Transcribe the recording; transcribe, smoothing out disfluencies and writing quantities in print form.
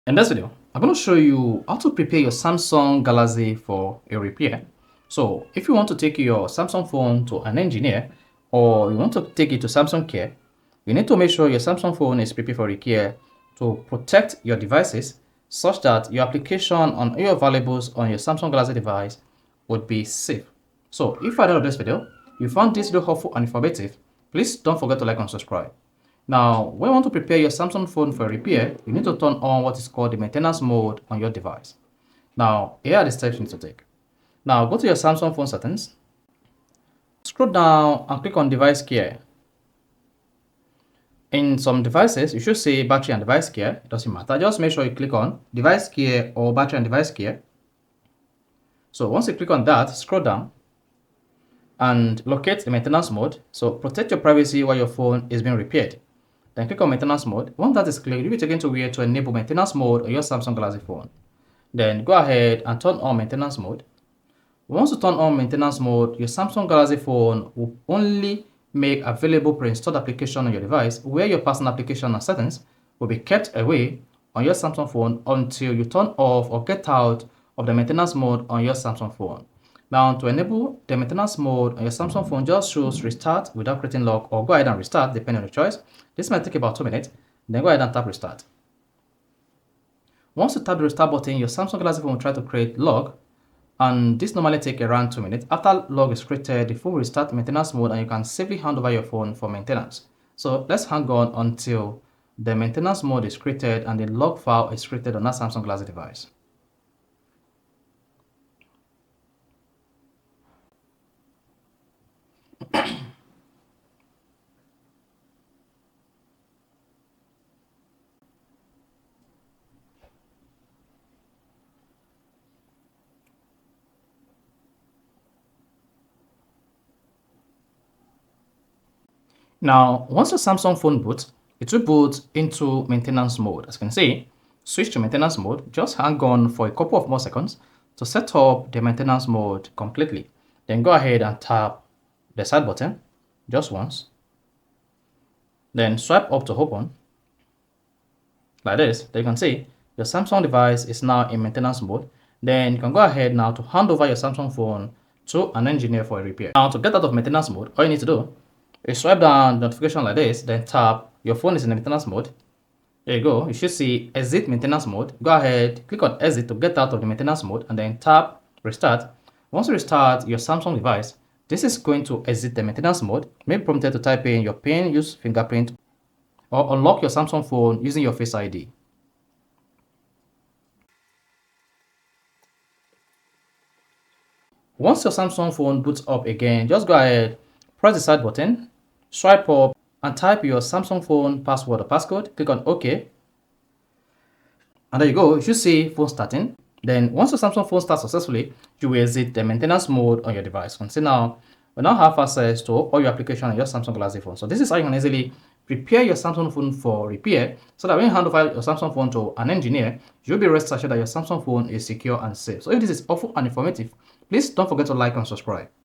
In this video, I'm going to show you how to prepare your Samsung Galaxy for a repair. So if you want to take your Samsung phone to an engineer or you want to take it to Samsung Care, you need to make sure your Samsung phone is prepared for repair to protect your devices such that your application on all your valuables on your Samsung Galaxy device would be safe. So if at the end of this video, you found this video helpful and informative, please don't forget to like and subscribe. Now, when you want to prepare your Samsung phone for repair, you need to turn on what is called the maintenance mode on your device. Now, here are the steps you need to take. Now, go to your Samsung phone settings, scroll down and click on device care. In some devices, you should say battery and device care. It doesn't matter. Just make sure you click on device care or battery and device care. So once you click on that, scroll down and locate the maintenance mode. So protect your privacy while your phone is being repaired. Then click on maintenance mode. Once that is clear, you'll be taken to where to enable maintenance mode on your Samsung Galaxy phone. Then go ahead and turn on maintenance mode. Once you turn on maintenance mode, your Samsung Galaxy phone will only make available pre-installed application on your device where your personal application and settings will be kept away on your Samsung phone until you turn off or get out of the maintenance mode on your Samsung phone. Now, to enable the maintenance mode on your Samsung phone, just choose restart without creating lock or go ahead and restart depending on your choice. This might take about 2 minutes. Then go ahead and tap restart. Once you tap the restart button, your Samsung Galaxy phone will try to create log, and this normally takes around 2 minutes. After log is created, the phone will restart maintenance mode and you can safely hand over your phone for maintenance. So let's hang on until the maintenance mode is created and the log file is created on that Samsung Galaxy device. Now, once your Samsung phone boots, it will boot into maintenance mode. As you can see, switch to maintenance mode. Just hang on for a couple of more seconds to set up the maintenance mode completely. Then go ahead and tap the side button just once. Then swipe up to open. Like this, then you can see your Samsung device is now in maintenance mode. Then you can go ahead now to hand over your Samsung phone to an engineer for a repair. Now, to get out of maintenance mode, all you need to do is swipe down the notification like this, then tap your phone is in the maintenance mode. There you go. You should see exit maintenance mode. Go ahead, click on exit to get out of the maintenance mode and then tap restart. Once you restart your Samsung device, this is going to exit the maintenance mode. May be prompted to type in your PIN, use fingerprint, or unlock your Samsung phone using your Face ID. Once your Samsung phone boots up again, just go ahead, press the side button, swipe up, and type your Samsung phone password or passcode. Click on OK. And there you go. You should see phone starting. Then once your Samsung phone starts successfully, you will exit the maintenance mode on your device. You can see now, we now have access to all your applications on your Samsung Galaxy phone. So this is how you can easily prepare your Samsung phone for repair so that when you hand over your Samsung phone to an engineer, you'll be rest assured that your Samsung phone is secure and safe. So if this is helpful and informative, please don't forget to like and subscribe.